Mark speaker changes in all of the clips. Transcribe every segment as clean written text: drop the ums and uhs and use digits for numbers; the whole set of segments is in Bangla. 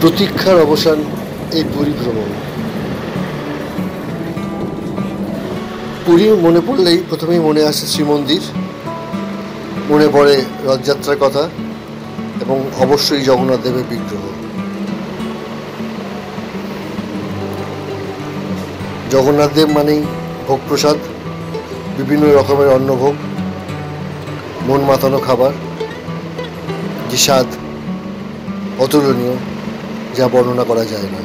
Speaker 1: প্রতীক্ষার অবসান এই পুরী ভ্রমণ। পুরী মনে পড়লেই প্রথমেই মনে আসে শ্রীমন্দির, মনে পড়ে রথযাত্রার কথা এবং অবশ্যই জগন্নাথ দেবের বিগ্রহ। জগন্নাথ দেব মানেই ভোগ প্রসাদ, বিভিন্ন রকমের অন্নভোগ, মন মাতানো খাবার, যে স্বাদ অতুলনীয়, যা বর্ণনা করা যায় না।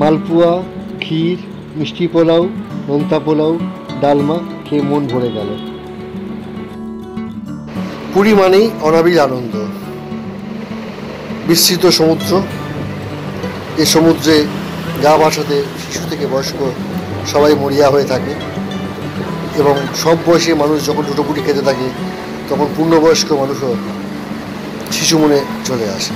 Speaker 1: মালপুয়া, ক্ষীর, মিষ্টি পোলাও, নোনতা পোলাও, ডালমা খেয়ে মন ভরে গেল। পুরী মানেই অনাবিল আনন্দ। বিস্তৃত সমুদ্র, এ সমুদ্রে গা ভাসাতে শিশু থেকে বয়স্ক সবাই মরিয়া হয়ে থাকে এবং সব বয়সী মানুষ যখন লুটোপুটি খেতে থাকে তখন পূর্ণবয়স্ক মানুষও শিশু মনে চলে আসে।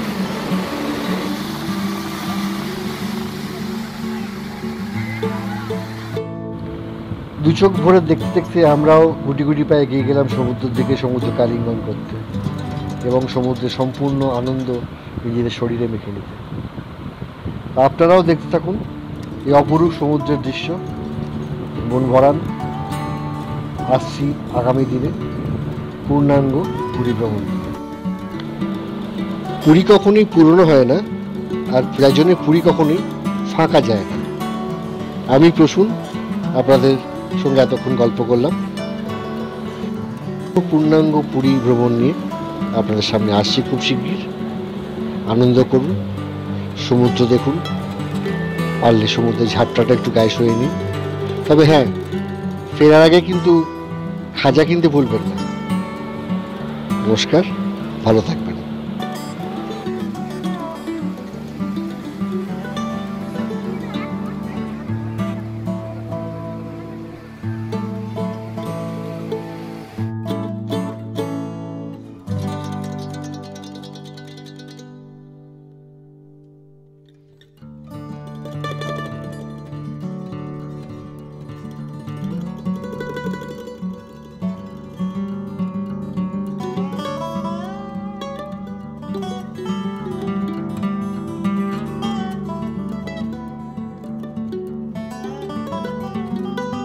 Speaker 1: দু চোখ ভরে দেখতে দেখতে আমরাও গুটি গুটি পায়ে এগিয়ে গেলাম সমুদ্রের দিকে, সমুদ্র কালিঙ্গন করতে এবং সমুদ্রের সম্পূর্ণ আনন্দ নিজেদের শরীরে মেখে নিতে। আপনারাও দেখতে থাকুন এই অপরূপ সমুদ্রের দৃশ্য, মন ভরান। আসছি আগামী দিনে পূর্ণাঙ্গ পুরী ভ্রমণ। পুরী কখনোই পুরনো হয় না, আর যার জন্য পুরী কখনোই ফাঁকা যায় না। আমি প্রসূন আপনাদের সঙ্গে এতক্ষণ গল্প করলাম। পূর্ণাঙ্গ পুরী ভ্রমণ নিয়ে আপনাদের সামনে আসছি খুব শিগগির। আনন্দ করুন, সমুদ্র দেখুন, পারলে সমুদ্রের ঝাপটাটা একটু গায়ে সয়ে নিন। তবে হ্যাঁ, ফেরার আগে কিন্তু খাজা কিনতে ভুলবেন না। নমস্কার, ভালো থাকবেন।